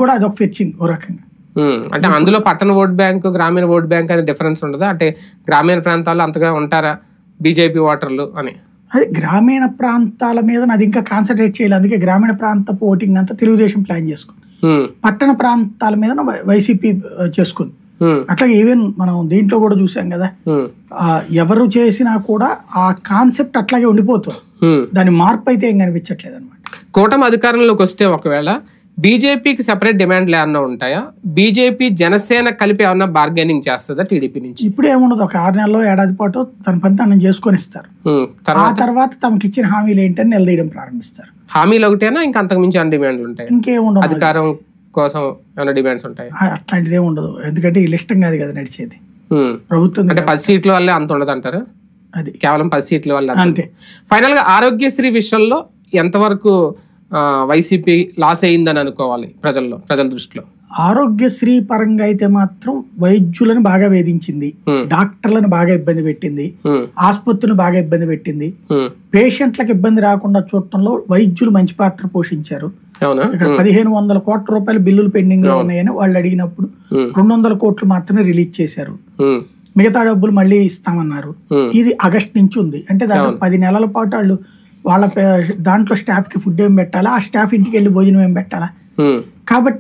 కూడా అదొక ఫెచ్చింగ్ ఓ రకంగా. అంటే అందులో పట్టణ ఓట్ బ్యాంక్, గ్రామీణ ఓట్ బ్యాంక్ అనే డిఫరెన్స్ ఉండదా? అంటే గ్రామీణ ప్రాంతాల్లో అంతగా ఉంటారా బీజేపీ ఓటర్లు అని? అది గ్రామీణ ప్రాంతాల మీద అది ఇంకా కాన్సన్ట్రేట్ చేయాలి. అందుకే గ్రామీణ ప్రాంతపు ఓటింగ్ అంతా తెలుగుదేశం ప్లాన్ చేసుకుంది. పట్టణ ప్రాంతాల మీద వైసీపీ చేసుకుంది. అట్లాగే ఈవెన్ మనం దీంట్లో కూడా చూసాం కదా, ఎవరు చేసినా కూడా ఆ కాన్సెప్ట్ అట్లాగే ఉండిపోతుంది. దాని మార్పు అయితే ఏం కనిపించట్లేదు అనమాట. కూటమి అధికారంలోకి వస్తే ఒకవేళ బీజేపీకి సెపరేట్ డిమాండ్లు ఏమన్నా ఉంటాయా? బీజేపీ జనసేన కలిపి ఏమన్నా బార్గెనింగ్ చేస్తుందా టీడీపీ నుంచి? ఇప్పుడు ఏముండదు, ఒక 6 నెలల్లో ఏడాది పాటు తన పని తను చేసుకొని ఇస్తారు. ఆ తర్వాత తమకి ఇచ్చిన హామీలు ఏంటని నిలదీయడం ప్రారంభిస్తారు. హామీలు ఒకటేనా ఇంకా అంతకు మించి అన్ని డిమాండ్లు ఉంటాయి? ఇంకేముండదు. అధికారం కోసం ఏమైనా డిమాండ్స్ ఉంటాయి? అట్లాంటిది ఏమి ఉండదు, ఎందుకంటే వీళ్ళు ఇష్టం కాదు కదా నడిచేది. ప్రభుత్వం అంటే 10 సీట్ల వల్లే అంత ఉండదు అంటారు. అది కేవలం 10 సీట్ల వల్ల అంతే. ఫైనల్ గా ఆరోగ్యశ్రీ విషయంలో ఎంతవరకు వైసీపీ లాస్ అయిందని అనుకోవాలి ప్రజల దృష్టిలో? ఆరోగ్యశ్రీ పరంగా అయితే మాత్రం వైద్యులను బాగా వేధించింది, డాక్టర్లను బాగా ఇబ్బంది పెట్టింది, ఆసుపత్రులను బాగా ఇబ్బంది పెట్టింది. పేషెంట్లకు ఇబ్బంది రాకుండా చూడటంలో వైద్యులు మంచి పాత్ర పోషించారు. ఇక్కడ 1500 కోట్ల రూపాయల బిల్లులు పెండింగ్ లో ఉన్నాయని వాళ్ళు అడిగినప్పుడు 200 కోట్లు మాత్రమే రిలీజ్ చేశారు. మిగతా డబ్బులు మళ్ళీ ఇస్తామన్నారు. ఇది ఆగస్ట్ నుంచి ఉంది. అంటే దాదాపు 10 నెలల పాటు వాళ్ళు వాళ్ళ దాంట్లో స్టాఫ్ కి ఫుడ్ ఏం పెట్టాలా, ఆ స్టాఫ్ ఇంటికి వెళ్ళి భోజనం ఏం పెట్టాలా. కాబట్టి